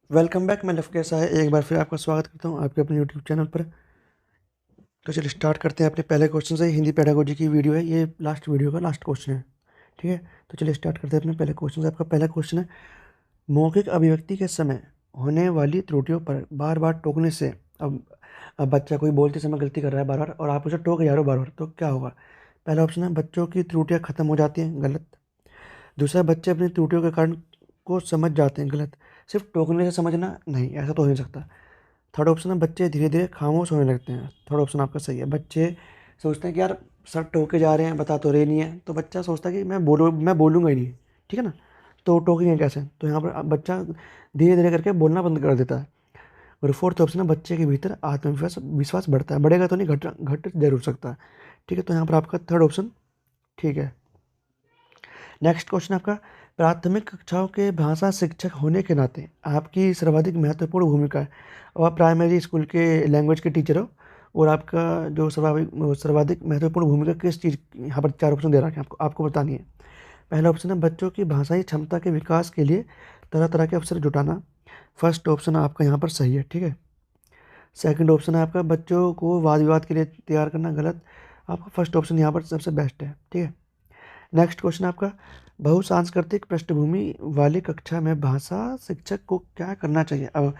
Welcome back. मैं love कैसा है, एक बार फिर आपका स्वागत करता हूँ आपके अपने यूट्यूब चैनल पर। तो चलिए स्टार्ट करते हैं अपने पहले क्वेश्चन से। हिंदी पेडागोजी की वीडियो है, ये लास्ट वीडियो का लास्ट क्वेश्चन है। ठीक है, तो चलिए स्टार्ट करते हैं अपने पहले क्वेश्चन से। आपका पहला क्वेश्चन है, मौखिक अभिव्यक्ति के समय होने वाली त्रुटियों पर बार बार टोकने से। अब बच्चा कोई बोलते समय गलती कर रहा है बार बार और आप उसे टोक जा रहे हो बार बार, तो क्या होगा? पहला ऑप्शन है, बच्चों की त्रुटियाँ खत्म हो जाती हैं, गलत। दूसरा, बच्चे अपनी त्रुटियों के कारण को समझ जाते हैं, गलत। सिर्फ टोकने से समझना नहीं, ऐसा तो हो नहीं सकता। थर्ड ऑप्शन है, बच्चे धीरे धीरे खामोश होने लगते हैं। थर्ड ऑप्शन आपका सही है। बच्चे सोचते हैं कि यार सर टोके जा रहे हैं, बता तो रहे नहीं है, तो बच्चा सोचता है कि मैं बोलूँगा ही नहीं। ठीक है ना, तो टोकेंगे कैसे? तो यहाँ पर बच्चा धीरे धीरे करके बोलना बंद कर देता है। और फोर्थ ऑप्शन है, बच्चे के भीतर आत्मविश्वास विश्वास बढ़ता है, बढ़ेगा तो नहीं, घट घट जरूर सकता है। ठीक है, तो यहाँ पर आपका थर्ड ऑप्शन ठीक है। नेक्स्ट क्वेश्चन आपका, प्राथमिक कक्षाओं के भाषा शिक्षक होने के नाते आपकी सर्वाधिक महत्वपूर्ण भूमिका है। और आप प्राइमरी स्कूल के लैंग्वेज के टीचर हो, और आपका जो सर्वाधिक सर्वाधिक महत्वपूर्ण भूमिका किस चीज़, यहाँ पर चार ऑप्शन दे रखा है, आपको बतानी है। पहला ऑप्शन है, बच्चों की भाषाई क्षमता के विकास के लिए तरह तरह के अवसर जुटाना। फर्स्ट ऑप्शन आपका यहाँ पर सही है। ठीक है। सेकंड ऑप्शन है आपका, बच्चों को वाद विवाद के लिए तैयार करना, गलत। आपका फर्स्ट ऑप्शन यहाँ पर सबसे बेस्ट है। ठीक है। नेक्स्ट क्वेश्चन आपका, बहुसांस्कृतिक पृष्ठभूमि वाली कक्षा में भाषा शिक्षक को क्या करना चाहिए? अब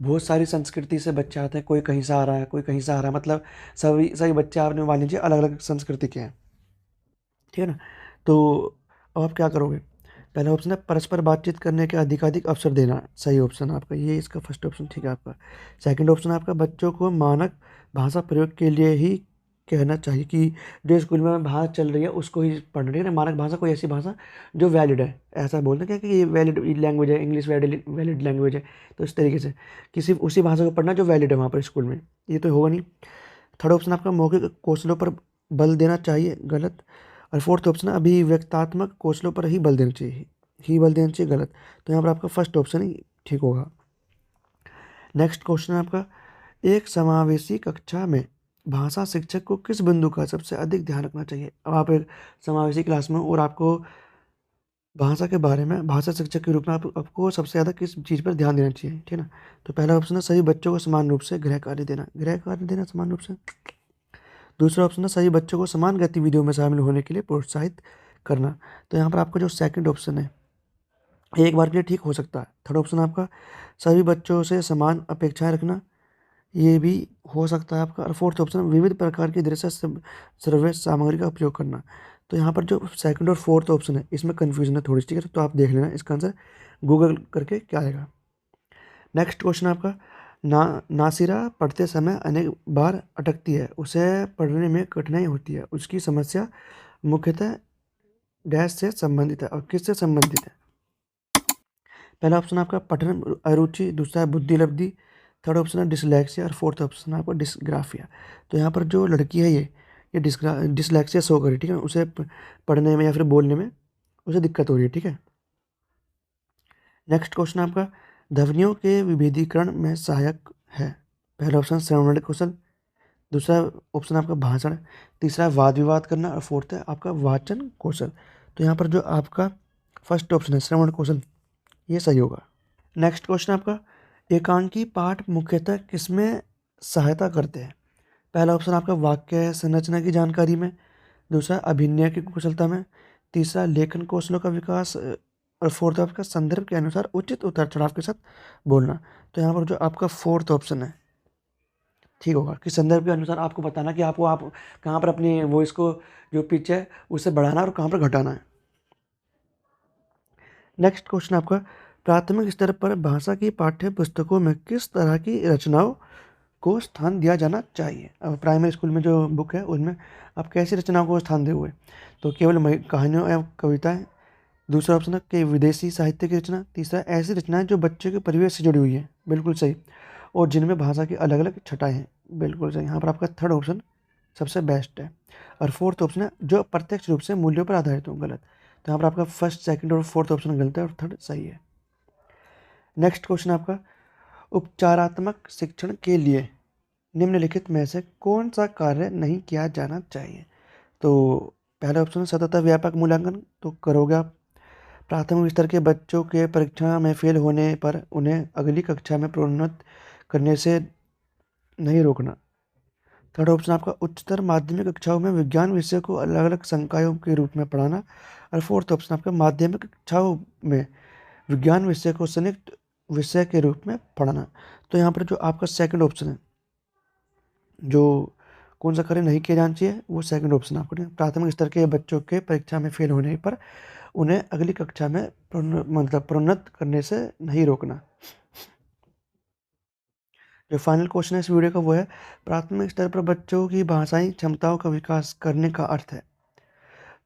बहुत सारी संस्कृति से बच्चे आते हैं, कोई कहीं से आ रहा है, कोई कहीं से आ रहा है, मतलब सभी सभी बच्चे आपने मान लीजिए अलग अलग संस्कृति के हैं। ठीक है ना, तो अब आप क्या करोगे? पहला ऑप्शन है, परस्पर बातचीत करने के अधिकाधिक अवसर देना, सही ऑप्शन आपका, ये इसका फर्स्ट ऑप्शन ठीक है आपका। सेकंड ऑप्शन आपका, बच्चों को मानक भाषा प्रयोग के लिए ही कहना चाहिए कि जो स्कूल में भाषा चल रही है उसको ही पढ़ना। ठीक है ना, मानक भाषा कोई ऐसी भाषा जो वैलिड है, ऐसा बोलते हैं कि ये वैलिड लैंग्वेज है, इंग्लिश वैलिड लैंग्वेज है, तो इस तरीके से कि सिर्फ उसी भाषा को पढ़ना जो वैलिड है वहाँ पर स्कूल में, ये तो होगा नहीं। थर्ड ऑप्शन आपका, मौखिक कौशलों पर बल देना चाहिए, गलत। और फोर्थ ऑप्शन है, अभिव्यक्तात्मक कौशलों पर ही बल देना चाहिए, गलत। तो यहाँ पर आपका फर्स्ट ऑप्शन ही ठीक होगा। नेक्स्ट क्वेश्चन है आपका, एक समावेशी कक्षा में भाषा शिक्षक को किस बिंदु का सबसे अधिक ध्यान रखना चाहिए? अब आप एक समावेशी क्लास में और आपको भाषा के बारे में भाषा शिक्षक के रूप में आपको सबसे ज़्यादा किस चीज़ पर ध्यान देना चाहिए? ठीक है ना, तो पहला ऑप्शन है, सभी बच्चों को समान रूप से गृह कार्य देना समान रूप से। दूसरा ऑप्शन है, सभी बच्चों को समान गतिविधियों में शामिल होने के लिए प्रोत्साहित करना। तो यहाँ पर आपका जो सेकंड ऑप्शन है एक बार के लिए ठीक हो सकता है। थर्ड ऑप्शन आपका, सभी बच्चों से समान अपेक्षाएं रखना, ये भी हो सकता है आपका। और फोर्थ ऑप्शन, विविध प्रकार की दृश्य सर्वे सामग्री का उपयोग करना। तो यहाँ पर जो सेकंड और फोर्थ ऑप्शन है इसमें कन्फ्यूजन है थोड़ी सी, ठीक है, तो आप देख लेना इसका आंसर गूगल करके क्या आएगा। नेक्स्ट क्वेश्चन आपका, नासिरा पढ़ते समय अनेक बार अटकती है, उसे पढ़ने में कठिनाई होती है, उसकी समस्या मुख्यतः डैश से संबंधित है और किससे संबंधित है? पहला ऑप्शन आपका पठन अरुचि, दूसरा है बुद्धि लब्धि, थर्ड ऑप्शन है डिसलेक्सिया और फोर्थ ऑप्शन है आपका डिस्ग्राफिया। तो यहाँ पर जो लड़की है ये डिसलेक्सिया शो करी, ठीक है, उसे पढ़ने में या फिर बोलने में उसे दिक्कत हो रही है। ठीक है। नेक्स्ट क्वेश्चन आपका, ध्वनियों के विभेदीकरण में सहायक है। पहला ऑप्शन श्रवण कौशल, दूसरा ऑप्शन आपका भाषण, तीसरा वाद विवाद करना और फोर्थ है आपका वाचन कौशल। तो यहाँ पर जो आपका फर्स्ट ऑप्शन है श्रवण कौशल, ये सही होगा। नेक्स्ट क्वेश्चन आपका, एकांकी पाठ मुख्यतः किसमें सहायता करते हैं? पहला ऑप्शन आपका वाक्य संरचना की जानकारी में, दूसरा अभिनय की कुशलता में, तीसरा लेखन कौशलों का विकास, और फोर्थ आपका संदर्भ के अनुसार उचित उतार चढ़ाव के साथ बोलना। तो यहाँ पर जो आपका फोर्थ ऑप्शन है ठीक होगा कि संदर्भ के अनुसार आपको बताना कि आप कहाँ पर अपनी वॉइस को जो पिच है उसे बढ़ाना है और कहाँ पर घटाना है। नेक्स्ट क्वेश्चन आपका, प्राथमिक स्तर पर भाषा की पाठ्य पुस्तकों में किस तरह की रचनाओं को स्थान दिया जाना चाहिए? अब प्राइमरी स्कूल में जो बुक है उनमें आप कैसी रचनाओं को स्थान दोगे? तो केवल कहानियों या कविताएं, दूसरा ऑप्शन है कि विदेशी साहित्य की रचना, तीसरा ऐसी रचनाएं जो बच्चे के परिवेश से जुड़ी हुई है, बिल्कुल सही, और जिनमें भाषा की अलग अलग छटाएं हैं, बिल्कुल सही। यहाँ पर आपका थर्ड ऑप्शन सबसे बेस्ट है। और फोर्थ ऑप्शन है जो प्रत्यक्ष रूप से मूल्यों पर आधारित हो, गलत। तो यहाँ पर आपका फर्स्ट सेकंड और फोर्थ ऑप्शन गलत है और थर्ड सही है। नेक्स्ट क्वेश्चन आपका, उपचारात्मक शिक्षण के लिए निम्नलिखित में से कौन सा कार्य नहीं किया जाना चाहिए? तो पहला ऑप्शन है सतत व्यापक मूल्यांकन, तो करोगे आप। प्राथमिक स्तर के बच्चों के परीक्षा में फेल होने पर उन्हें अगली कक्षा में प्रोन्नत करने से नहीं रोकना। थर्ड ऑप्शन आपका उच्चतर माध्यमिक कक्षाओं में विज्ञान विषय को अलग अलग संकायों के रूप में पढ़ाना। और फोर्थ ऑप्शन आपका माध्यमिक कक्षाओं में विज्ञान विषय को संयुक्त विषय के रूप में पढ़ाना। तो यहाँ पर जो आपका सेकंड ऑप्शन है, जो कौन सा कार्य नहीं किया जाना चाहिए, वो सेकंड ऑप्शन आपको प्राथमिक स्तर के बच्चों के परीक्षा में फेल होने पर उन्हें अगली कक्षा में प्रोन्नत करने से नहीं रोकना। जो फाइनल क्वेश्चन है इस वीडियो का वो है, प्राथमिक स्तर पर बच्चों की भाषाई क्षमताओं का विकास करने का अर्थ है।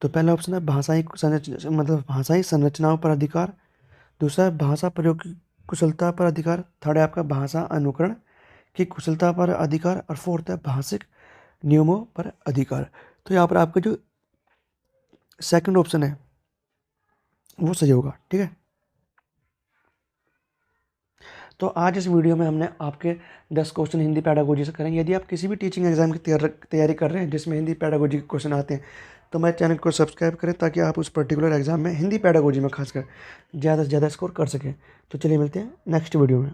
तो पहला ऑप्शन है भाषाई भाषाई संरचनाओं पर अधिकार। दूसरा है भाषा प्रयोग की कुशलता पर अधिकार। थर्ड है आपका भाषा अनुकरण की कुशलता पर अधिकार। और फोर्थ है भाषिक नियमों पर अधिकार। तो यहाँ पर आपका जो सेकंड ऑप्शन है वो सही होगा। ठीक है, तो आज इस वीडियो में हमने आपके 10 क्वेश्चन हिंदी पैडागोजी से करेंगे। यदि आप किसी भी टीचिंग एग्जाम की तैयारी कर रहे हैं जिसमें हिंदी पैडागोजी के क्वेश्चन आते हैं, तो मेरे चैनल को सब्सक्राइब करें ताकि आप उस पर्टिकुलर एग्जाम में हिंदी पैडागोजी में खासकर ज़्यादा से ज़्यादा स्कोर कर सकें। तो चलिए मिलते हैं नेक्स्ट वीडियो में।